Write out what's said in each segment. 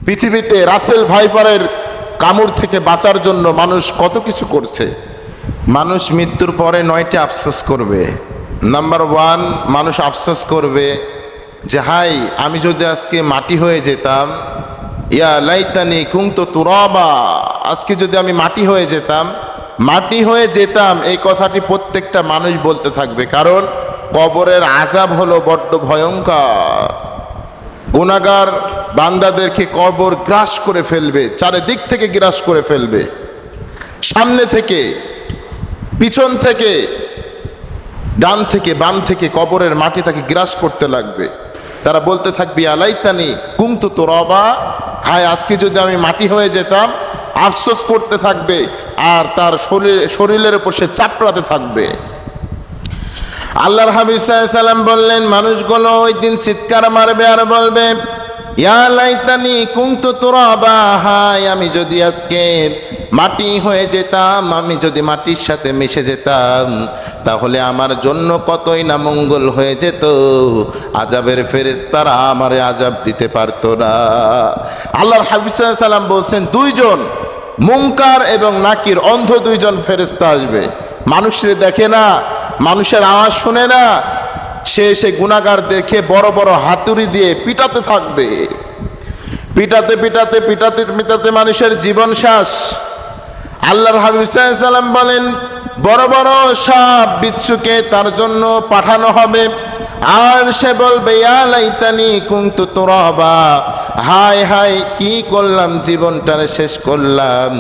পৃথিবীতে রাসেল ভাইপারের কামড় থেকে বাঁচার জন্য মানুষ কত কিছু করছে। মানুষ মৃত্যুর পরে 9টি আফসোস করবে। নাম্বার 1, মানুষ আফসোস করবে যে হাই, আমি যদি আজকে মাটি হয়ে যেতাম, ইয়া লাইতানি কুনতু তুরাবা, আজকে যদি আমি মাটি হয়ে যেতাম, মাটি হয়ে যেতাম, এই কথাটি প্রত্যেকটা মানুষ বলতে থাকবে। কারণ কবরের আযাব হলো বড্ড ভয়ঙ্কর। গুনাহগার বান্দাদেরকে কবর গ্রাস করে ফেলবে, চারিদিক থেকে গ্রাস করে ফেলবে, সামনে থেকে, পিছন থেকে, ডান থেকে, বাম থেকে কবরের মাটি তাকে গ্রাস করতে লাগবে। তারা বলতে থাকবে ইয়া লাইতানি কুনতু তুরাবা, হায় আজকে যদি আমি মাটি হয়ে যেতাম, আফসোস করতে থাকবে আর তার শরীরের উপর সে চাপড়াতে থাকবে। আল্লাহর হাবিব সাল্লাল্লাহু আলাইহি সাল্লাম বললেন, মানুষগুলো ওই দিন চিৎকার মারবে আর বলবে ইয়া লাইতানি কুনতু তুরাবা, হায় আমি যদি আজকে মাটি হয়ে যেতাম, আমি যদি মাটির সাথে মিশে যেতাম, তাহলে আমার জন্য কতই না মঙ্গল হয়ে যেত, আযাবের ফেরেশতারা আমারে আযাব দিতে পারতো না। আল্লাহর হাবিব সাল্লাল্লাহু আলাইহি সাল্লাম বলছেন, 2 জন মুনকার এবং নাকির, অন্ধ 2 জন ফেরেশতা আসবে। মানুষের দেখে না, মানুষের আওয়াজ শুনে না, সে গুনাহগার দেখে বড় বড় হাতুড়ি দিয়ে পিটাতে থাকবে। পিটাতে পিটাতে পিটাতে পিটাতে মানুষের জীবন শেষ। আল্লাহর হাবিব সাল্লাল্লাহু আলাইহি সাল্লাম বলেন, বড় বড় সাপ বিচ্ছুকে তার জন্য পাঠানো হবে, আর সে বলবে ইয়া লাইতানি কুনতু তুরাবা, হায় হায় কি করলাম, জীবনটারে শেষ করলাম।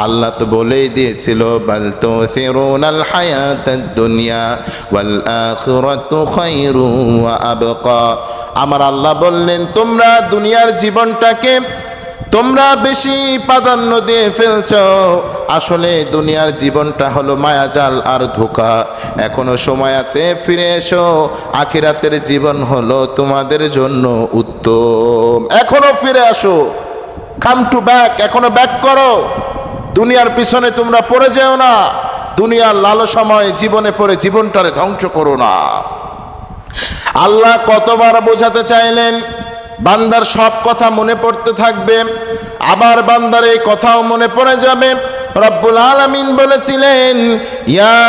আল্লাহ তো বলেই দিয়েছিল বাল তুসিরুনাল হায়াতাদ দুনিয়া ওয়াল আখিরাতু খায়রুন ওয়া আবকা। আমার আল্লাহ বললেন, তোমরা দুনিয়ার জীবনটাকে তোমরা বেশি প্রাধান্য দিয়ে ফেলছো। আসলে দুনিয়ার জীবনটা হলো মায়াজাল আর ধোঁকা। এখনো সময় আছে, ফিরে এসো, আখিরাতের জীবন হলো তোমাদের জন্য উত্তম। এখনো ফিরে আসো, কাম টু ব্যাক, এখনো ব্যাক করো। দুনিয়ার পিছনে তোমরা পড়ে যেও না, দুনিয়ার লালসাময় জীবনে পড়ে জীবনটারে ধ্বংস করো না। আল্লাহ কতবার বোঝাতে চাইলেন, বান্দার সব কথা মনে পড়তে থাকবে, আবার বান্দার এই কথাও মনে পড়ে যাবে। রব্বুল আলামিন বলেছিলেন, ইয়া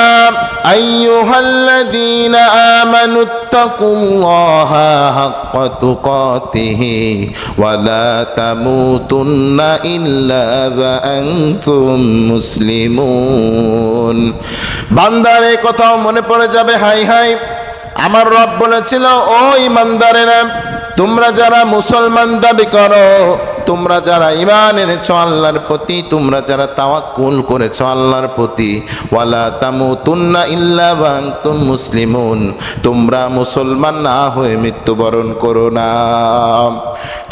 আইয়ুহাল্লাযীনা আমানুত্তাকুল্লাহা হাক্কা তুকাতিহি ওয়া লা তামুতুন্না ইল্লা ওয়া আনতুম মুসলিমুন। বান্দার এই কথাও মনে পড়ে যাবে, হাই হাই আমার রব বলেছিল, ও ঈমানদারেরা, তোমরা যারা মুসলমান দাবি করো, তোমরা যারা ঈমান এনেছো আল্লাহর প্রতি, তোমরা যারা তাওয়াক্কুল করেছো আল্লাহর প্রতি, ওয়ালা তামুতুন্না ইল্লা ওয়া আনতুম মুসলিমুন, তোমরা মুসলমান না হয়ে মৃত্যুবরণ করো না।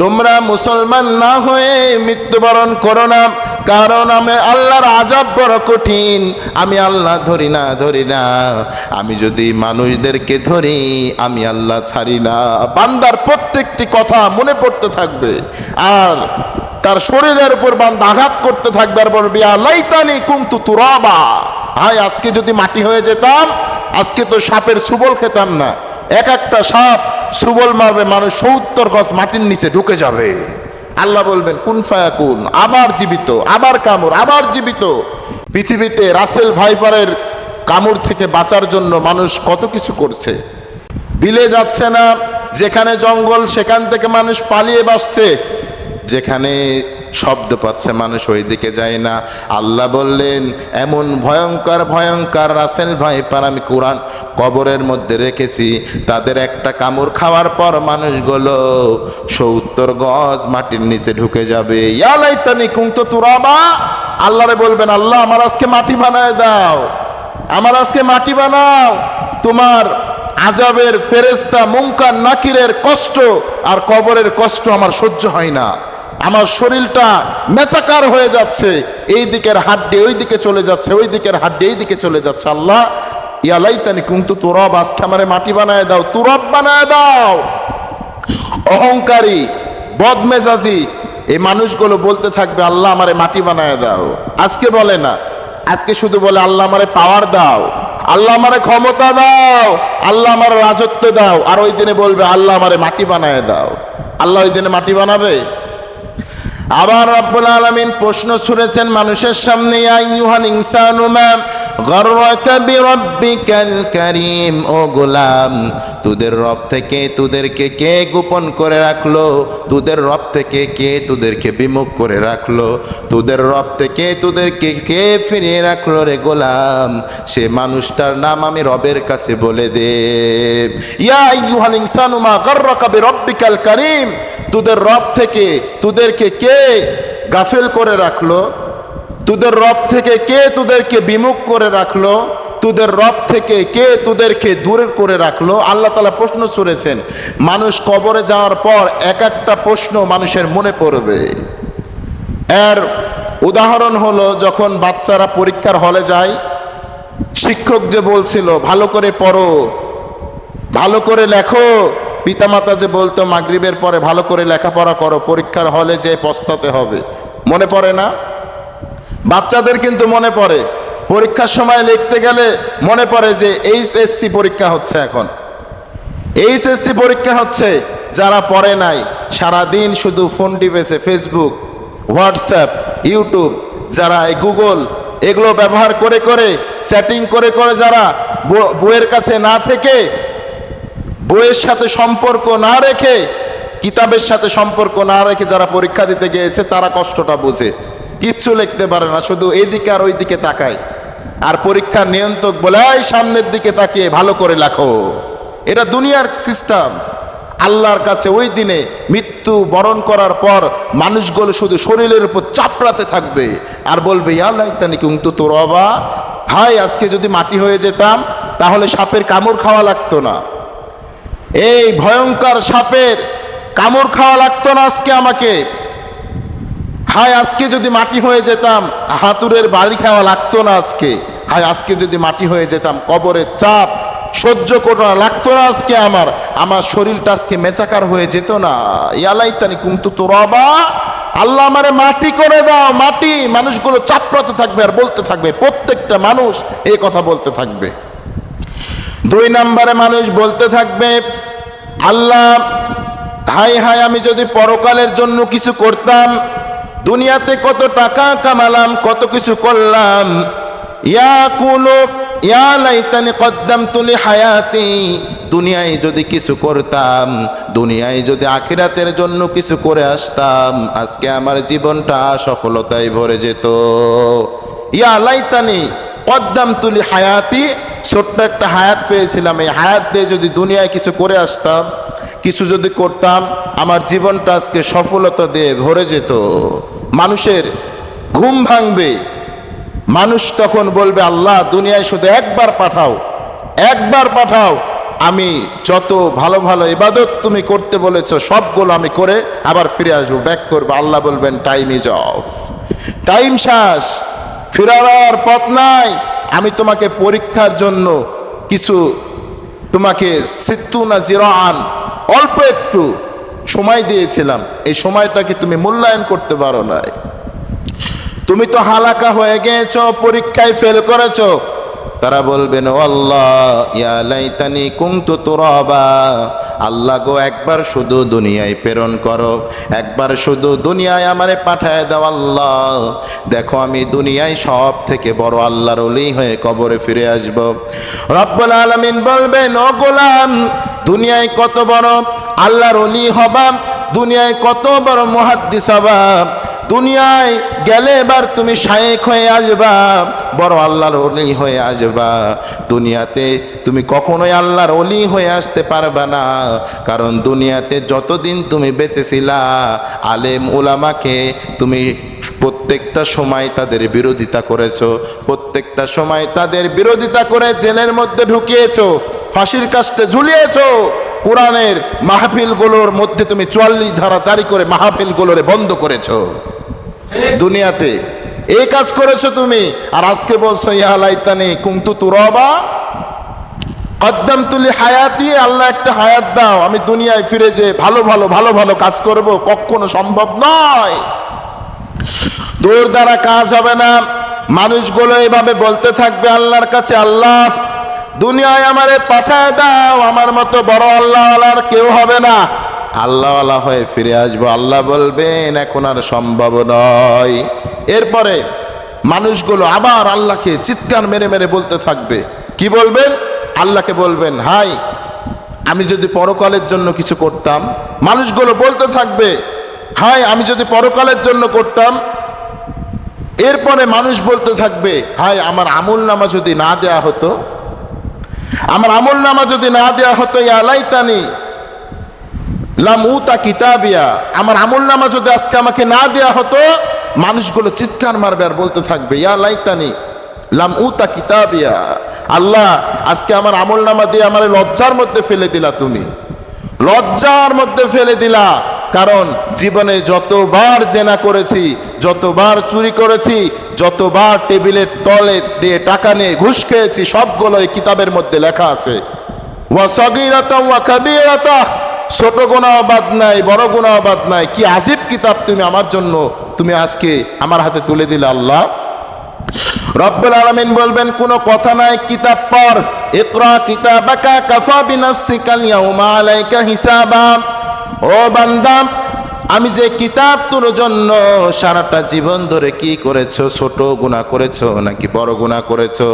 তোমরা মুসলমান না হয়ে মৃত্যুবরণ করো না, কারণ আমি আল্লাহর আযাব বড় কঠিন। আমি আল্লাহ ধরি না, আমি যদি মানুষদেরকে ধরি আমি আল্লাহ ছাড়ি না। বান্দার প্রত্যেকটি কথা মনে পড়তে থাকবে আর তার শরীরের উপর বান্দা আঘাত করতে থাকবে আর বলবে ইয়া লাইতানি কুনতু তুরাবা, হায় আজকে যদি মাটি হয়ে যেতাম, আজকে তো সাপের সুবল খেতাম না। এক একটা সাপ সুবল মারবে, মানুষ 70 গজ মাটির নিচে ঢুকে যাবে। আল্লাহ বলবেন কুন ফায়াকুন, আবার জীবিত, আবার কামড়, আবার জীবিত। পৃথিবীতে রাসেল ভাইপারের কামড় থেকে বাঁচার জন্য মানুষ কত কিছু করছে। বিলে যাচ্ছে না, যেখানে জঙ্গল সেখান থেকে মানুষ পালিয়ে বাসছে, যেখানে শব্দ পাচ্ছে মানুষ ওই দিকে যায় না। আল্লাহ বললেন, এমন ভয়ঙ্কর ভয়ঙ্কর রাসেল ভাইপার আমি কোরআন কবরের মধ্যে রেখেছি, তাদের একটা কামড় খাওয়ার পর মানুষগুলো 70 গজ মাটির নিচে ঢুকে যাবে। ইয়া লাইতানি কুনতু তুরাবা, আল্লাহরে বলবেন, আল্লাহ আমার আজকে মাটি বানায় দাও, আমার আজকে মাটি বানাও। তোমার আযাবের ফেরেশতা মুনকার নাকিরের কষ্ট আর কবরের কষ্ট আমার সহ্য হয় না, আমার শরীরটা মেচাকার হয়ে যাচ্ছে, এই দিকের হাড্ডি ওই দিকে চলে যাচ্ছে, ওই দিকের হাড্ডি এই দিকে চলে যাচ্ছে। আল্লাহ ইয়া লাইতানি কুনতু তুরাব, আজকে আমারে মাটি বানায় দাও, তুরাব বানায় দাও। অহংকারী বদমেজাজি এই মানুষগুলো বলতে থাকবে, আল্লাহ আমারে মাটি বানায় দাও। আজকে বলে না, আজকে শুধু বলে আল্লাহ আমারে পাওয়ার দাও, আল্লাহ আমারে ক্ষমতা দাও, আল্লাহ আমার রাজত্ব দাও। আর ওই দিনে বলবে আল্লাহ আমারে মাটি বানায় দাও। আল্লাহ ওই দিনে মাটি বানাবে? আবার রব্বুল আলামিন প্রশ্ন ছুড়েছেন মানুষের সামনে, ইয়া আইয়ুহাল ইনসানু মা গাররাকা বিরাব্বিকাল কারীম, ও গোলাম তোদের রব থেকে তোদেরকে কে গোপন করে রাখলো, তোদের রব থেকে কে তোদেরকে বিমুখ করে রাখলো, তোদের রব থেকে তোদেরকে কে ফিরিয়ে রাখলো রে গোলাম, সে মানুষটার নাম আমি রবের কাছে বলে দে। ইয়া আইয়ুহাল ইনসানু মা গাররাকা বিরাব্বিকাল কারীম, তোদের রব থেকে তোদেরকে কে গাফেল করে রাখলো, তোদের রব থেকে কে তোদেরকে বিমুখ করে রাখলো, তোদের রব থেকে কে তোদেরকে দূরে করে রাখলো। আল্লাহ তাআলা প্রশ্ন ছুড়েছেন। মানুষ কবরে যাওয়ার পর এক একটা প্রশ্ন মানুষের মনে পড়বে। এর উদাহরণ হলো যখন বাচ্চারা পরীক্ষার হলে যায়, শিক্ষক যে বলছিল ভালো করে পড়ো, ভালো করে লেখো, পিতামাতা যে বলতো মাগরিবের পরে ভালো করে লেখাপড়া করো, পরীক্ষার হলে যে পস্তাতে হবে, মনে পড়ে না? বাচ্চাদের কিন্তু মনে পড়ে। পরীক্ষার সময় লিখতে গেলে মনে পড়ে যে এইচএসসি পরীক্ষা হচ্ছে, এখন এইচএসসি পরীক্ষা হচ্ছে। যারা পড়ে নাই, সারাদিন শুধু ফোন টিপেছে, ফেসবুক, হোয়াটসঅ্যাপ, ইউটিউব, যারা এই গুগল এগুলো ব্যবহার করে করে সেটিং করে করে যারা বইয়ের কাছে না থেকে, বইয়ের সাথে সম্পর্ক না রেখে, কিতাবের সাথে সম্পর্ক না রেখে যারা পরীক্ষা দিতে গিয়েছে তারা কষ্টটা বুঝে। কিচ্ছু লিখতে পারে না, শুধু এইদিকে আর ওই দিকে তাকায়। আর পরীক্ষার নিয়ন্ত্রক বলে এই সামনের দিকে তাকিয়ে ভালো করে লেখো। এটা দুনিয়ার সিস্টেম। আল্লাহর কাছে ওই দিনে মৃত্যু বরণ করার পর মানুষগুলো শুধু শরীরের উপর চাপড়াতে থাকবে আর বলবে ইয়া লাইতানি কুনতু তুরাবা, হায় আজকে যদি মাটি হয়ে যেতাম তাহলে সাপের কামড় খাওয়া লাগতো না, এই ভয়ঙ্কর সাপের কামড় খাওয়া লাগতো না আজকে আমাকে, হায় আজকে যদি মাটি হয়ে যেতাম হাতুড়ের বাড়ি খাওয়া লাগতো না আজকে, হায় আজকে যদি মাটি হয়ে যেতাম কবরের চাপ সহ্য করা লাগতো না আজকে, আমার শরীরটা আজকে মেচাকার হয়ে যেত না। ইয়া লাইতানি কুনতু তুরাবা, আল্লাহ আমারে মাটি করে দাও, মাটি। মানুষগুলো চাপড়াতে থাকবে আর বলতে থাকবে, প্রত্যেকটা মানুষ এই কথা বলতে থাকবে। দুই নম্বরে মানুষ বলতে থাকবে, আল্লাহ হায় হায় আমি যদি পরকালের জন্য কিছু করতাম, দুনিয়াতে কত টাকা কামালাম, কত কিছু করলাম, ইয়া লাইতানি কদ্দামতু লিহায়াতি, দুনিয়ায় যদি কিছু করতাম, দুনিয়ায় যদি আখিরাতের জন্য কিছু করে আসতাম, আজকে আমার জীবনটা সফলতায় ভরে যেত। ইয়া লাইতানি কদ্দামতু লিহায়াতি, ছোট্ট একটা হায়াত পেয়েছিলাম, এই হায়াত দিয়ে যদি দুনিয়ায় কিছু করে আসতাম, কিছু যদি করতাম, আমার জীবনটা আজকে সফলতা দিয়ে ভরে যেত। মানুষের ঘুম ভাঙবে, মানুষ তখন বলবে আল্লাহ দুনিয়ায় শুধু একবার পাঠাও, একবার পাঠাও, আমি যত ভালো ভালো ইবাদত তুমি করতে বলেছো সবগুলো আমি করে আবার ফিরে আসবো, ব্যাক করবো। আল্লাহ বলবেন টাইম ইজ অফ, টাইম শেষ, ফিরার পথ নাই। আমি তোমাকে পরীক্ষার জন্য কিছু, তোমাকে সিত্তুনা জিরাআন, অল্প একটু সময় দিয়েছিলাম, এই সময়টাকে তুমি মূল্যায়ন করতে পারো নাই, তুমি তো হালাকা হয়ে গেছো, পরীক্ষায় ফেল করেছো। তারা বলবেন ও আল্লাহ ইয়া লাইতানি কুনতু তুরাবা, আল্লাহ গো একবার শুধু দুনিয়ায় প্রেরণ করো, একবার শুধু দুনিয়ায় আমারে পাঠায় দাও আল্লাহ, দেখো আমি দুনিয়ায় সব থেকে বড় আল্লাহর ওলি হয়ে কবরে ফিরে আসব। রব্বুল আলামিন বলবেন ও গোলাম দুনিয়ায় কত বড় আল্লাহর ওলি হবা, দুনিয়ায় কত বড় মুহাদ্দিস হবা, দুনিয়ায় গেলে এবার তুমি শায়েখ হয়ে আসবা, বড় আল্লাহর ওলি হয়ে আসবা। দুনিয়াতে তুমি কখনোই আল্লাহর ওলি হয়ে আসতে পারবা না, কারণ দুনিয়াতে যতদিন তুমি বেঁচে ছিলা আলেম উলামাকে তুমি প্রত্যেকটা সময় তাদের বিরোধিতা করেছো, প্রত্যেকটা সময় তাদের বিরোধিতা করে জেলের মধ্যে ঢুকিয়েছো, ফাঁসির কাস্টে ঝুলিয়েছো, কোরআনের মাহফিলগুলোর মধ্যে তুমি ৪৪ ধারা জারি করে মাহফিলগুলোরে বন্ধ করেছো। দুনিয়াতে এই কাজ করেছো তুমি, আর আজকে বলছো ইয়া লাইতানি কুনতু তুরাবা কদ্দামতু লিহায়াতি, আল্লাহ একটা হায়াত দাও আমি দুনিয়ায় ফিরে যে ভালো ভালো ভালো ভালো কাজ করব, কখনো সম্ভব নয়, দূর দ্বারা কাজ হবে না। মানুষগুলো এভাবে বলতে থাকবে আল্লাহর কাছে, আল্লাহ দুনিয়ায় আমারে পাঠায় দাও, আমার মতো বড় আল্লাহ আর কেউ হবে না, আল্লাহওয়ালা হয়ে ফিরে আসবো। আল্লাহ বলবেন এখন আর সম্ভব নয়। এরপরে মানুষগুলো আবার আল্লাহকে চিৎকার মেরে মেরে বলতে থাকবে। কি বলবেন? আল্লাহকে বলবেন, হাই আমি যদি পরকালের জন্য কিছু করতাম। মানুষগুলো বলতে থাকবে, হাই আমি যদি পরকালের জন্য করতাম। এরপরে মানুষ বলতে থাকবে, হাই আমার আমল নামা যদি না দেয়া হতো, আমার আমল নামা যদি না দেয়া হতো, ইয়া লাইতানি লাম উতা কিতাবিয়া, আমার আমল নামা যদি আজকে আমাকে না দেয়া হতো। মানুষগুলো চিৎকার মারবে আর বলতে থাকবে, ইয়া লাইতানি লাম উতা কিতাবিয়া, আল্লাহ আজকে আমার আমল নামা দিয়ে আমার লজ্জার মধ্যে ফেলে দিলা, তুমি লজ্জার মধ্যে ফেলে দিলা। কারণ জীবনে যতবার জেনা করেছি, যতবার চুরি করেছি, যতবার টেবিলের তলে দিয়ে টাকা নিয়ে ঘুষ খেয়েছি, সবগুলো এই কিতাবের মধ্যে লেখা আছে। ওয়া সগীরাতা ওয়া কাবীরাতা, ছোট গুনাহ বাদ নাই, বড় গুনাহ বাদ নাই। কি আজীব কিতাব তুমি আমার জন্য তুমি আজকে আমার হাতে তুলে দিলে আল্লাহ। রব্বুল আলামিন বলবেন, কোনো কথা নাই, কিতাব পড়। ইকরা কিতাবাকা কাফা বিনাফসিকাল ইয়াউমা আলাইকা হিসাবা। ও বান্দা, আমি যে কিতাব তোর জন্য সারাটা জীবন ধরে কি করেছো, ছোট গুনাহ করেছো নাকি বড় গুনাহ করেছো,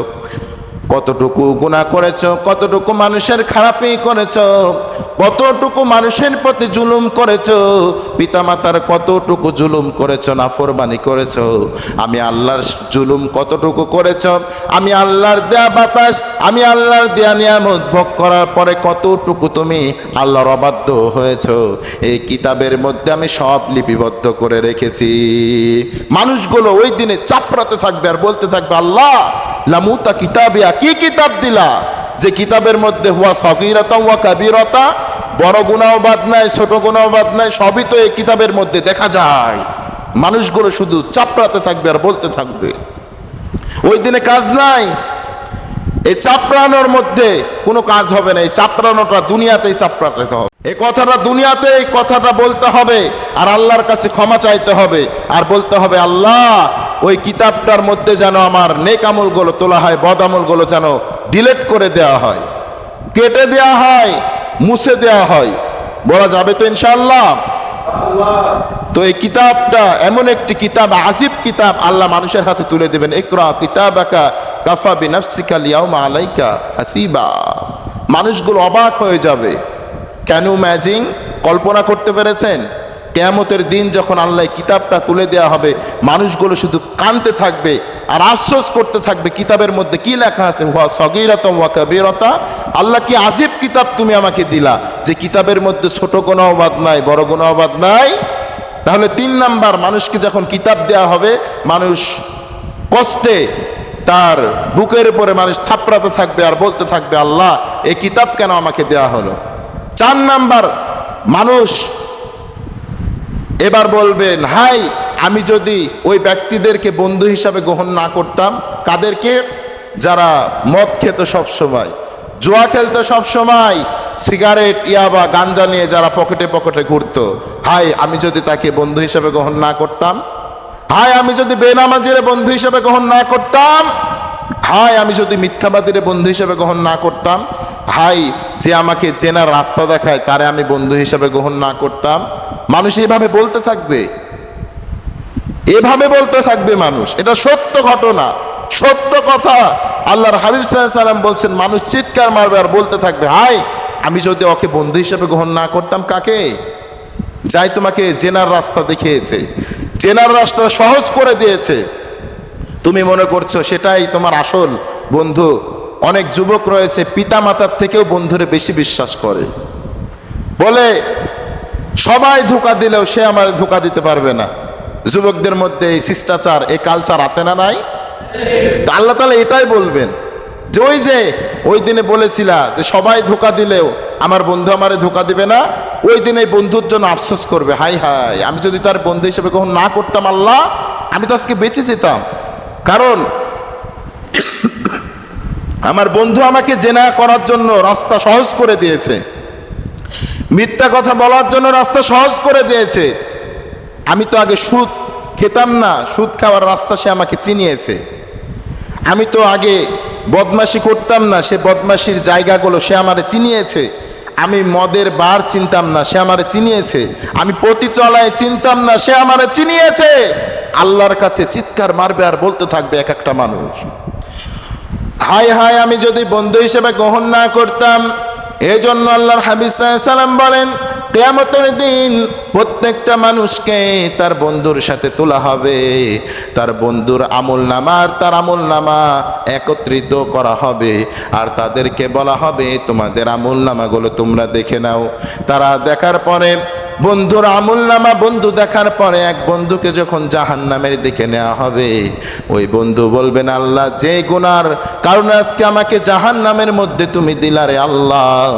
কতটুকু গুনাহ করেছো, কতটুকু মানুষের খারাপই করেছো, কতটুকু মানুষের প্রতি জুলুম করেছো, পিতামাতার কতটুকু জুলুম করেছো, নাফরমানি করেছো, আমি আল্লাহর জুলুম কতটুকু করেছো, আমি আল্লাহর দেয়া বাতাস, আমি আল্লাহর দেয়া নিয়ামত ভোগ করার পরে কতটুকু তুমি আল্লাহর অবাধ্য হয়েছো, এই কিতাবের মধ্যে আমি সব লিপিবদ্ধ করে রেখেছি। মানুষগুলো ওই দিনে চাপড়াতে থাকবে আর বলতে থাকবে, আল্লাহ লামুতা কিতাবিয়া, কি কিতাব দিলা যে কিতাবের মধ্যে হুয়া সগীরাতা ওয়া কাবীরাতা, বড় গুনাহ বাদ নাই, ছোট গুনাহ বাদ নাই, সবই তো এই কিতাবের মধ্যে দেখা যায়। মানুষগুলো শুধু চাপড়াতে থাকবে আর বলতে থাকবে। ওই দিনে কাজ নাই, এই চাপড়ানোর মধ্যে কোনো কাজ হবে না। এই চাপড়ানোটা দুনিয়াতেই চাপড়াতে হবে, এই কথাটা দুনিয়াতে এই কথাটা বলতে হবে, আর আল্লাহর কাছে ক্ষমা চাইতে হবে, আর বলতে হবে, আল্লাহ ওই কিতাবটার মধ্যে যেন আমার নেক আমলগুলো তোলা হয়, বদ আমলগুলো যেন ডিলিট করে দেওয়া হয়, কেটে দেওয়া হয়, মুছে দেওয়া হয়। বলা যাবে তো ইনশাআল্লাহ? তো এই কিতাবটা এমন একটি কিতাব, আজিব কিতাব, আল্লাহ মানুষের হাতে তুলে দেবেন। ইকরা কিতাবাকা কাফা বিনাফসিকাল ইয়াউমা আলাইকা হাসিবা। মানুষগুলো অবাক হয়ে যাবে। ক্যান ইউ ইমাজিন, কল্পনা করতে পেরেছেন? কিয়ামতের দিন যখন আল্লাহ কিতাবটা তুলে দেওয়া হবে, মানুষগুলো শুধু কাঁদতে থাকবে আর আফসোস করতে থাকবে, কিতাবের মধ্যে কি লেখা আছে, হুয়া সগীরাতা ওয়া কাবীরাতা, আল্লাহ কি আজীব কিতাব তুমি আমাকে দিলা, যে কিতাবের মধ্যে ছোট গুনাহ বাদ নাই, বড় গুনাহ বাদ নাই। তাহলে 3 নাম্বার, মানুষকে যখন কিতাব দেওয়া হবে, মানুষ কষ্টে তার বুকের উপরে মানুষ থাপড়াতে থাকবে আর বলতে থাকবে, আল্লাহ এই কিতাব কেন আমাকে দেওয়া হলো। 4 নাম্বার, মানুষ এবার বলবেন, হাই আমি যদি ওই ব্যক্তিদেরকে বন্ধু হিসাবে গ্রহণ না করতাম। কাদেরকে? যারা মদ খেত সব সময়, জুয়া খেলতো সব সময়, সিগারেট, ইয়াবা, গাঞ্জা নিয়ে যারা পকেটে পকেটে ঘুরতো, হাই আমি যদি তাকে বন্ধু হিসাবে গ্রহণ না করতাম। হাই আমি যদি বেনামাজিরে বন্ধু হিসাবে গ্রহণ না করতাম। হাই আমি যদি মিথ্যাবাদীরে বন্ধু হিসাবে গ্রহণ না করতাম। হাই যে আমাকে চেনার রাস্তা দেখায় তারে আমি বন্ধু হিসাবে গ্রহণ না করতাম। মানুষ এভাবে বলতে থাকবে, এভাবে বলতে থাকবে মানুষ। এটা সত্য ঘটনা, সত্য কথা। আল্লাহর হাবিব সাল্লাল্লাহু আলাইহি ওয়াসাল্লাম বলছেন, মানুষ চিৎকার মারবে আর বলতে থাকবে, হাই আমি যদি ওকে বন্ধু হিসেবে গ্রহণ না করতাম। কাকে? যাই তোমাকে জেনার রাস্তা দেখিয়েছে, জেনার রাস্তা সহজ করে দিয়েছে, তুমি মনে করছো সেটাই তোমার আসল বন্ধু। অনেক যুবক রয়েছে পিতা মাতার থেকেও বন্ধুরে বেশি বিশ্বাস করে, বলে সবাই ধোঁকা দিলেও সে আমার ধোঁকা দিতে পারবে না। যুবকদের মধ্যে এই শিষ্টাচার, এই কালচার আছে না নাই? তো আল্লাহ তাআলা এটাই বলবেন যে ওই দিনে বলেছিলা যে সবাই ধোঁকা দিলেও আমার বন্ধু আমারে ধোঁকা দিবে না, ওই দিন এই বন্ধুর জন্য আফসোস করবে, হাই হাই আমি যদি তার বন্ধু হিসেবে কখন না করতাম, আল্লাহ আমি তো আজকে বেঁচে যেতাম। কারণ আমার বন্ধু আমাকে জেনা করার জন্য রাস্তা সহজ করে দিয়েছে, মিথ্যা কথা বলার জন্য রাস্তা সহজ করে দিয়েছে। আমি তো আগে সুদ খেতাম না, সুদ খাওয়ার রাস্তা সে আমাকে চিনিয়েছে। আমি তো আগে বদমাশি করতাম না, সে বদমাশির জায়গাগুলো সে আমারে চিনিয়েছে। আমি মদের বার চিনতাম না, সে আমারে চিনিয়েছে। আমি পটি চলায় চিনতাম না, সে আমারে চিনিয়েছে। আল্লাহর কাছে চিৎকার মারবে আর বলতে থাকবে এক একটা মানুষ, হায় হায় আমি যদি বন্ধু হিসেবে গ্রহণ না করতাম। এই জন্য আল্লাহর হাবিব সাল্লাল্লাহু আলাইহি ওয়াসাল্লাম বলেন, কিয়ামতের দিন প্রত্যেকটা মানুষকে তার বন্ধুর সাথে তোলা হবে, তার বন্ধুর আমলনামা আর তার আমলনামা একত্রিত করা হবে, আর তাদেরকে বলা হবে তোমাদের আমলনামাগুলো তোমরা দেখে নাও। তারা দেখার পরে বন্ধুর আমলনামা, বন্ধু দেখার পরে এক বন্ধুকে যখন জাহান্নামের দিকে নেওয়া হবে, ওই বন্ধু বলবেন, আল্লাহ যে গুনার কারণে আজকে আমাকে জাহান্নামের মধ্যে তুমি দিলা রে আল্লাহ,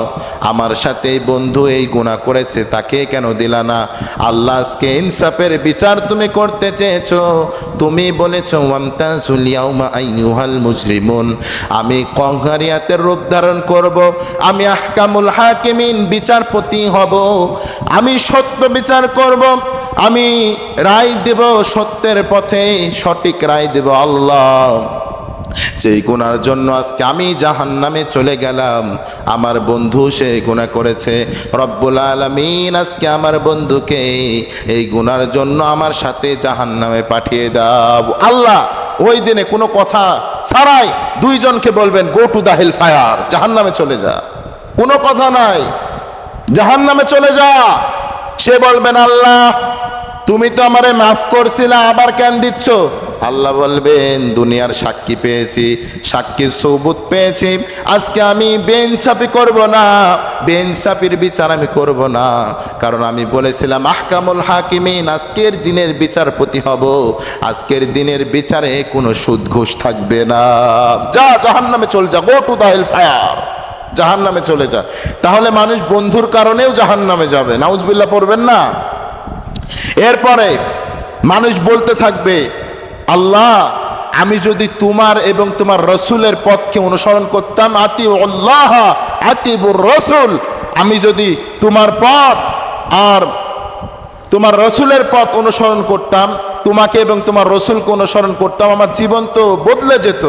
আমার সাথে এই বন্ধু এই গুনাহ করেছে, তাকে কেন দিলা না? আল্লাহ আজকে ইনসাফের বিচার তুমি করতে চেয়েছো, তুমি বলেছো ওয়ামতাজুল ইয়াউমা আইয়ুহাল মুজরিমুন, আমি কংহারিয়াতের রূপ ধারণ করব, আমি আহকামুল হাকিমিন বিচারপতি হব, আমি সত্য বিচার করব, আমি রায় দেব সত্যের পথে, সঠিক রায় দেব। আল্লাহ যেই গুনার জন্য আজকে আমি জাহান্নামে চলে গেলাম, আমার বন্ধু সেই গুনাহ করেছে, রব্বুল আলামিন আজকে আমার বন্ধুকে এই গুনার জন্য আমার সাথে জাহান্নামে পাঠিয়ে দাও। আল্লাহ ওই দিনে কোনো কথা ছাড়াই দুইজনকে বলবেন, go to the hell fire, জাহান্নামে চলে যা, কোনো কথা নাই, জাহান্নামে চলে যা। সে বলবেন, আল্লাহ তুমি তো আমারে মাফ করছিলা, আবার কেন দিচ্ছ? আল্লাহ বলবেন, দুনিয়ার সাক্ষী পেয়েছি, সাক্ষীর সৌবুত পেয়েছি, আজকে আমি বেইনসাফি করব না, বেইনসাফির বিচার আমি করব না, কারণ আমি বলেছিলাম আহকামুল হাকিমিন, আজকের দিনের বিচারপতি হব, আজকের দিনের বিচারে কোনো সুদ ঘুষ থাকবে না, যা জাহান্নামে চল যা, go to the hell fire, জাহান্নামে চলে যা। তাহলে মানুষ বন্ধুর কারণেও জাহান্নামে যাবে, নাউজুবিল্লাহ পড়বেন না। এরপরে মানুষ বলতে থাকবে, আল্লাহ আমি যদি তোমার এবং তোমার রসুলের পথকে অনুসরণ করতাম, আতিউল্লাহ আতিউর রসুল, আমি যদি তোমার পথ আর তোমার রসুলের পথ অনুসরণ করতাম, তোমাকে এবং তোমার রসুলকে অনুসরণ করতাম, আমার জীবন তো বদলে যেত।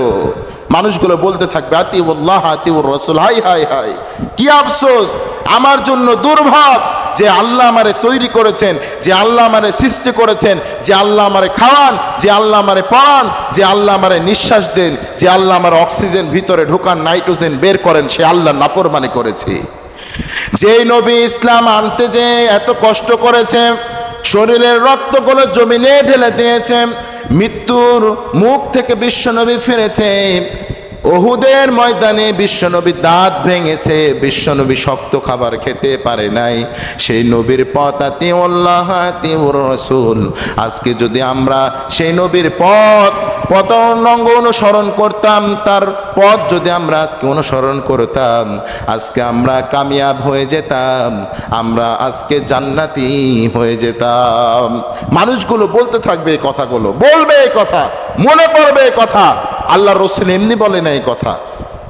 মানুষগুলো বলতে থাকবে আতিউল্লাহ আতিউর রসুল, হাই হাই হাই কি আফসোস, আমার জন্য দুর্ভাগ যে আল্লাহ আমারে তৈরি করেছেন, যে আল্লাহ আমারে সৃষ্টি করেছেন, যে আল্লাহ আমারে খাওয়ান, যে আল্লাহ আমারে পড়ান, যে আল্লাহ আমারে নিঃশ্বাস দেন, যে আল্লাহ আমার অক্সিজেন ভিতরে ঢোকান, নাইট্রোজেন বের করেন, সে আল্লাহ নাফরমানি করেছে। যেই নবী ইসলাম আনতে যে এত কষ্ট করেছে, শরীরের রক্তগুলো জমিনে ঢেলে দিয়েছে, মৃত্যুর মুখ থেকে বিশ্বনবী ফিরেছে, ওহুদের ময়দানে বিশ্বনবী দাঁত ভেঙেছে, বিশ্বনবী শক্ত খাবার খেতে পারে নাই, সেই নবীর পথ আতিউল্লাহ আতিউর রাসূল। আজকে যদি আমরা সেই নবীর পথ অনুসরণ করতাম, তার পথ যদি আমরা আজকে অনুসরণ করতাম, আজকে আমরা কামিয়াব হয়ে যেতাম, আমরা আজকে জান্নাতি হয়ে যেতাম। মানুষগুলো বলতে থাকবে এই কথাগুলো, বলবে এই কথা, মনে পড়বে এই কথা। আল্লাহ রসুল এমনি বলে না এই কথা,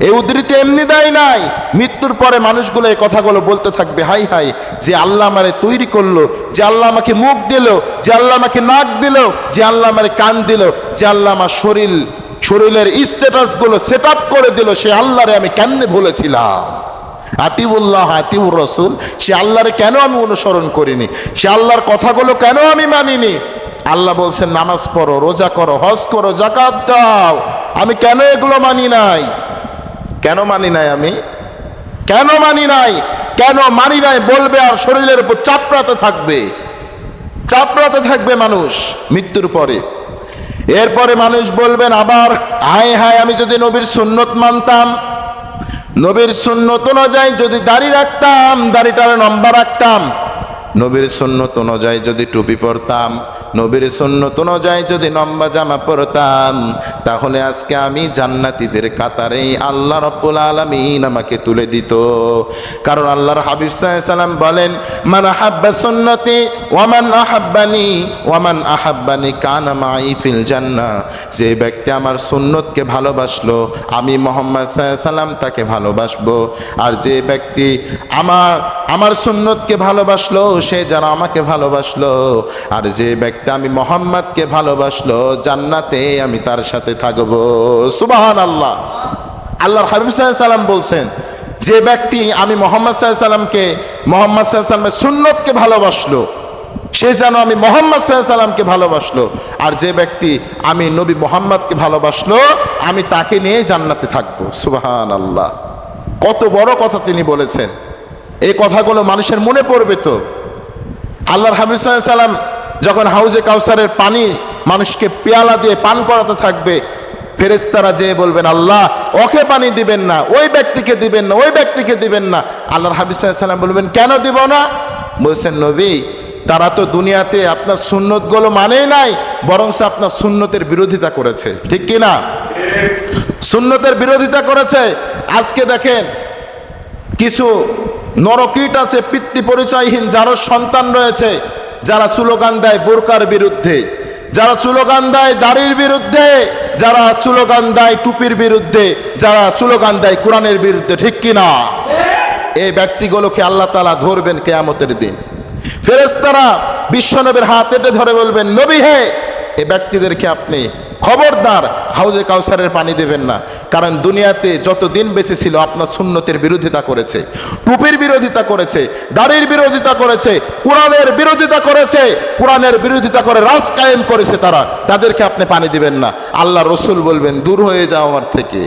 এই উদ্ধৃতি এমনি দেয় নাই। মৃত্যুর পরে মানুষগুলো এই কথাগুলো বলতে থাকবে, হাই হাই যে আল্লাহ আমারে তৈরি করলো, যে আল্লাহ আমাকে মুখ দিল, যে আল্লাহ আমাকে নাক দিল, যে আল্লাহ আমারে কান দিল, যে আল্লাহ আমার শরীরের স্ট্যাটাসগুলো সেট আপ করে দিল, সে আল্লাহরে আমি কেমনে ভুলেছিলাম। আতিউল্লাহ আতিউর রসুল, সে আল্লাহরে কেন আমি অনুসরণ করিনি, সে আল্লাহর কথাগুলো কেন আমি মানিনি? আল্লাহ বলছেন নামাজ পড়ো, রোজা করো, হজ করো, যাকাত দাও, আমি কেন এগুলো মানি নাই? কেন মানি নাই? আমি কেন মানি নাই? কেন মানি নাই বলবে, আর শরীরের উপর চাপড়াতে থাকবে মানুষ মৃত্যুর পরে। এরপরে মানুষ বলবেন আবার, হায় হায় আমি যদি নবীর সুন্নত মানতাম, নবীর সুন্নত অনুযায়ী যদি দাড়ি রাখতাম, দাড়িটারে লম্বা রাখতাম, নবীর সুন্নত অনুযায়ী যদি টুপি পরতাম, নবীর সুন্নত অনুযায়ী যদি লম্বা জামা পরতাম, তাহলে আজকে আমি জান্নাতীদের কাতারে আল্লাহ রাব্বুল আলামিন আমাকে তুলে দিত। কারণ আল্লাহর হাবিব সাল্লাল্লাহু আলাইহি সাল্লাম বলেন, মান আহাব্বা সুন্নতি ওয়া মান আহাব্বানি ওয়া মান আহাব্বানি কানা মাই ফিল জান্নাহ। যে ব্যক্তি আমার সুন্নতকে ভালোবাসলো, আমি মুহাম্মদ সাল্লাল্লাহু আলাইহি সাল্লাম তাকে ভালোবাসবো, আর যে ব্যক্তি আমার সুন্নতকে ভালোবাসলো, সে যারা আমাকে ভালোবাসলো, আর যে ব্যক্তি আমি মুহাম্মদকে ভালোবাসলো, জান্নাতে আমি তার সাথে থাকবো। সুবহানাল্লাহ। আল্লাহর হাবিব সাল্লাল্লাহু আলাইহি সাল্লাম বলছেন যে ব্যক্তি আমি মোহাম্মদ সাল্লাল্লাহু আলাইহি সাল্লামকে, মোহাম্মদ সাল্লাল্লাহু আলাইহি সাল্লামের সুন্নতকে ভালোবাসলো, সে যেন আমি মোহাম্মদ সাল্লাল্লাহু আলাইহি সাল্লামকে ভালোবাসলো। আর যে ব্যক্তি আমি নবী মোহাম্মদকে ভালোবাসলো, আমি তাকে নিয়ে জান্নাতে থাকবো। সুবহানাল্লাহ, কত বড় কথা তিনি বলেছেন। এই কথাগুলো মানুষের মনে পড়বে তো। আল্লাহর হাবিব সাল্লাল্লাহু আলাইহি সাল্লাম যখন হাউজে কাউসারের পানি মানুষকে পেয়ালা দিয়ে পান করাতে থাকবে, ফেরেশতারা যেয়ে বলবেন, আল্লাহ ওকে পানি দিবেন না, ওই ব্যক্তিকে দিবেন না, ওই ব্যক্তিকে দিবেন না। আল্লাহর হাবিব সাল্লাল্লাহু আলাইহি সাল্লাম বলবেন, কেন দিব না? বলছেন, নবী তারা তো দুনিয়াতে আপনার সুন্নতগুলো মানেই নাই, বরং আপনার সুন্নতের বিরোধিতা করেছে। ঠিক কি না? সুন্নতের বিরোধিতা করেছে। আজকে দেখেন কিছু নরকীট আছে, পিতৃ পরিচয়হীন, যারও সন্তান রয়েছে, যারা স্লোগান দেয় বোরকার বিরুদ্ধে, যারা স্লোগান দেয় দাড়ির বিরুদ্ধে, যারা স্লোগান দেয় টুপির বিরুদ্ধে, যারা স্লোগান দেয় কোরআনের বিরুদ্ধে। ঠিক কিনা? এই ব্যক্তিগুলোকে আল্লাহ তাআলা ধরবেন কিয়ামতের দিন। ফেরেশতারা বিশ্বনবীর হাত টেনে ধরে বলবেন, নবী হে, এই ব্যক্তিদেরকে আপনি খবরদার হাউজে কাউসারের পানি দেবেন না, কারণ দুনিয়াতে যত দিন বেঁচে ছিল আপনার সুন্নতের বিরোধিতা করেছে, টুপির বিরোধিতা করেছে, দাড়ির বিরোধিতা করেছে, কোরআনের বিরোধিতা করেছে, কোরআনের বিরোধিতা করে রাজ কায়েম করেছে, তাদেরকে আপনি পানি দিবেন না। আল্লাহ রসুল বলবেন, দূর হয়ে যাও আমার থেকে,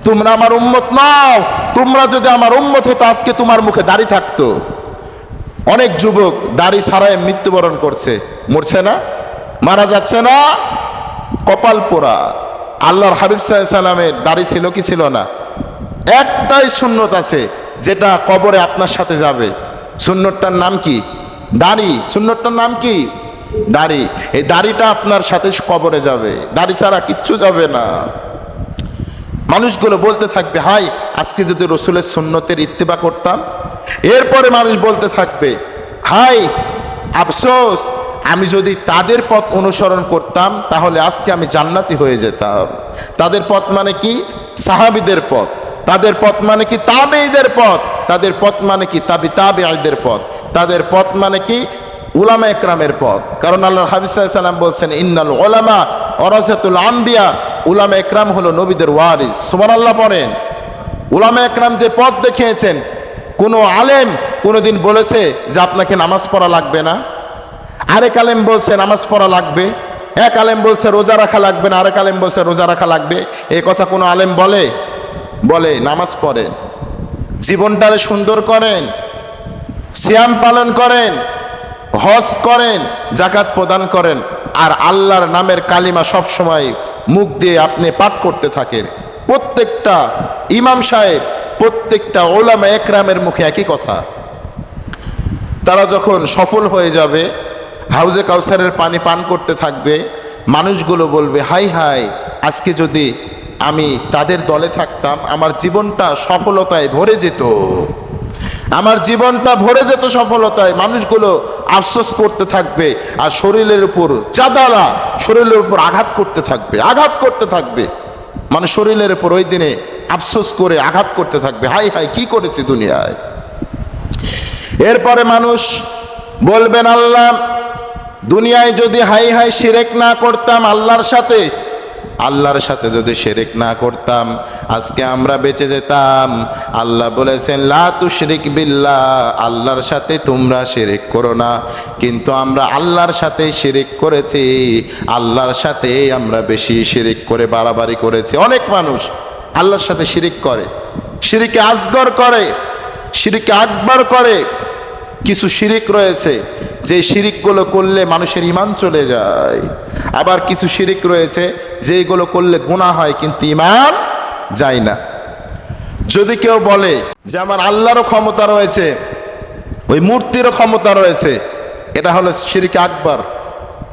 তোমরা আমার উম্মত নাও। তোমরা যদি আমার উম্মত হতো, আজকে তোমার মুখে দাড়ি থাকতো। অনেক যুবক দাড়ি ছাড়াই মৃত্যুবরণ করছে, মরছে না, মারা যাচ্ছে না, কপাল পোড়া। আল্লাহর হাবিব সাল্লাল্লাহু আলাইহি সাল্লামের দাড়ি ছিল কি ছিল না? একটাই সুন্নত আছে যেটা কবরে আপনার সাথে যাবে। সুন্নতটার নাম কি? দাড়ি। সুন্নতটার নাম কি? দাড়ি। এই দাড়িটা আপনার সাথে কবরে যাবে, দাড়ি ছাড়া কিচ্ছু যাবে না। মানুষগুলো বলতে থাকবে, হাই আজকে যদি রসুলের সুন্নতের ইত্তেবা করতাম। এরপরে মানুষ বলতে থাকবে, হাই আফসোস, আমি যদি তাদের পথ অনুসরণ করতাম তাহলে আজকে আমি জান্নাতি হয়ে যেতাম। তাদের পথ মানে কি? সাহাবীদের পথ। তাদের পথ মানে কি? তাবেঈদের পথ। তাদের পথ মানে কি? তাবেঈদের পথ। তাদের পথ মানে কি? উলামা একরামের পথ। কারণ আল্লাহর হাবিব সাল্লাল্লাহু আলাইহি সাল্লাম বলছেন, ইন্নাল উলামা ওয়ারাসাতুল আম্বিয়া, উলামা একরাম হলো নবীদের ওয়ারিস। সুবহানাল্লাহ পড়েন। উলামা একরাম যে পথ দেখিয়েছেন, কোনো আলেম কোনোদিন বলেছে যে আপনাকে নামাজ পড়া লাগবে না? আরেক আলেম বলছে নামাজ পড়া লাগবে। এক আলেম বলছে রোজা রাখা লাগবে না, আরেক আলেম বলছে রোজা রাখা লাগবে। এই কথা কোনো আলেম বলে? বলে নামাজ পড়েন, জীবনটারে সুন্দর করেন, সিয়াম পালন করেন, হজ করেন, যাকাত প্রদান করেন, আর আল্লাহর নামের কালিমা সব সময় মুখ দিয়ে আপনি পাঠ করতে থাকেন। প্রত্যেকটা ইমাম সাহেব, প্রত্যেকটা উলামা একরামের মুখে একই কথা। তারা যখন সফল হয়ে যাবে, হাউজে কাউসারের পানি পান করতে থাকবে, মানুষগুলো বলবে, হাই হাই, আজকে যদি আমি তাদের দলে থাকতাম, আমার জীবনটা সফলতায় ভরে যেত, আমার জীবনটা ভরে যেত সফলতায়। মানুষগুলো আফসোস করতে থাকবে, আর শরীরের উপর চাঁদালা, শরীরের উপর আঘাত করতে থাকবে, আঘাত করতে থাকবে। মানে শরীরের উপর ওই দিনে আফসোস করে আঘাত করতে থাকবে, হাই হাই কি করেছি দুনিয়ায়। এরপরে মানুষ বলবেন, আল্লাহ দুনিয়ায় যদি হাই হাই শিরক না করতাম আল্লাহর সাথে যদি শিরক না করতাম, আজকে আমরা বেঁচে যেতাম। আল্লাহ বলেছেন, লা তুশরিক বিল্লাহ, আল্লাহর সাথে তোমরা শিরক করো না। কিন্তু আমরা আল্লাহর সাথে শিরক করেছি, আল্লাহর সাথে আমরা বেশি শিরক করে বাড়াবাড়ি করেছি। অনেক মানুষ আল্লাহর সাথে শিরক করে, শিরকে আসগর করে, শিরকে আকবার করে। কিছু শিরিক রয়েছে যে শিরিকগুলো করলে মানুষের ঈমান চলে যায়, আবার কিছু শিরিক রয়েছে যেগুলো করলে গুনাহ হয় কিন্তু ঈমান যায় না। যদি কেউ বলে যে আমার আল্লাহরও ক্ষমতা রয়েছে, ওই মূর্তিরও ক্ষমতা রয়েছে, এটা হলো শিরকে আকবার,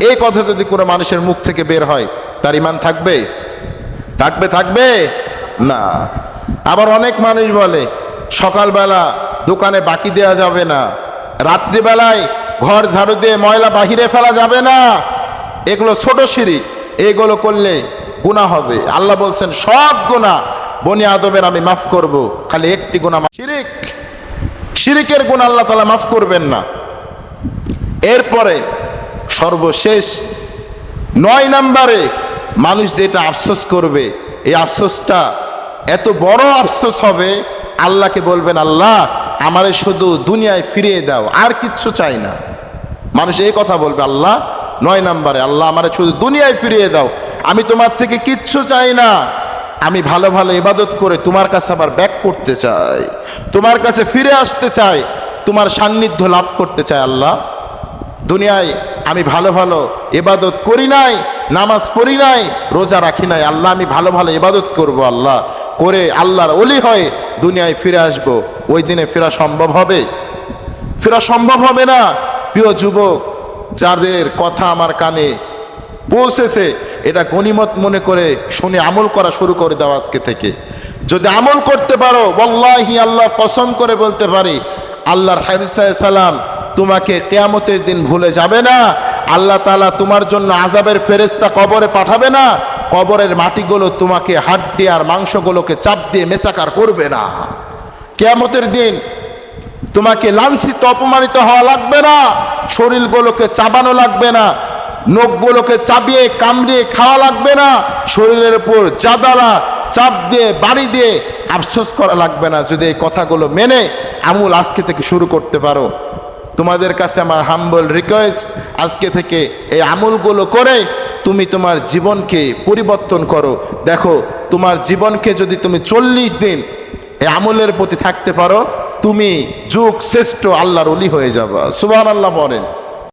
এই কথা যদি কোনো মানুষের মুখ থেকে বের হয়, তার ঈমান থাকবে? থাকবে না। আবার অনেক মানুষ বলে সকালবেলা দোকানে বাকি দেওয়া যাবে না, রাত্রিবেলায় ঘর ঝাড়ু দিয়ে ময়লা বাহিরে ফেলা যাবে না, এগুলো ছোট শিরিক, এগুলো করলে গুনাহ হবে। আল্লাহ বলছেন সব গুনাহ বনি আদমের আমি মাফ করব, খালি একটি গুনাহ শিরিকের গুনাহ আল্লাহ তাআলা মাফ করবেন না। এরপরে সর্বশেষ 9 নম্বরে মানুষ যেটা আফসোস করবে, এই আফসোসটা এত বড় আফসোস হবে, আল্লাহকে বলবেন, আল্লাহ আমারে শুধু দুনিয়ায় ফিরিয়ে দাও, আর কিচ্ছু চাই না। মানুষ এই কথা বলবে। আল্লাহ 9 নম্বরে, আল্লাহ আমারে শুধু দুনিয়ায় ফিরিয়ে দাও, আমি তোমার থেকে কিচ্ছু চাই না, আমি ভালো ভালো ইবাদত করে তোমার কাছে আবার ব্যাক করতে চাই, তোমার কাছে ফিরে আসতে চাই, তোমার সান্নিধ্য লাভ করতে চাই। আল্লাহ দুনিয়ায় আমি ভালো ভালো ইবাদত করি নাই, নামাজ পড়ি নাই, রোজা রাখি নাই, আল্লাহ আমি ভালো ভালো ইবাদত করব, আল্লাহ করে আল্লাহর ওলি হয়ে দুনিয়ায় ফিরে আসব। ওই দিনে ফেরা সম্ভব হবে? ফেরা সম্ভব হবে না। প্রিয় যুবক, যাদের কথা আমার কানে পৌঁছেছে, এটা গনিমত মনে করে শুনে আমল করা শুরু করে দাও আজকে থেকে। যদি আমল করতে পারো, ওয়াল্লাহি আল্লাহ কসম করে বলতে পারি, আল্লাহর হাবিব সাল্লাম তোমাকে কিয়ামতের দিন ভুলে যাবে না। আল্লাহ তাআলা তোমার জন্য আযাবের ফেরেশতা কবরে পাঠাবে না, কবরের মাটিগুলো তোমাকে হাড্ডি আর মাংসগুলোকে চাপ দিয়ে মেসাকার করবে না। কিয়ামতের দিন তোমাকে লাঞ্ছিত অপমানিত হওয়া লাগবে না, শরীরগুলোকে চাবানো লাগবে না, নখগুলোকে চাবিয়ে কামড়িয়ে খাওয়া লাগবে না, শরীরের উপর জাদালা চাপ দিয়ে বাড়ি দিয়ে আফসোস করা লাগবে না। যদি এই কথাগুলো মেনে আমল আজকে থেকে শুরু করতে পারো, তোমাদের কাছে আমার হাম্বল রিকোয়েস্ট, আজকে থেকে এই আমলগুলো করে তুমি তোমার জীবনকে পরিবর্তন করো। দেখো, তোমার জীবনকে যদি তুমি 40 দিন এই আমলের প্রতি থাকতে পারো, তুমি যুগ শ্রেষ্ঠ আল্লাহর ওলি হয়ে যাবা। সুবহানাল্লাহ বলেন।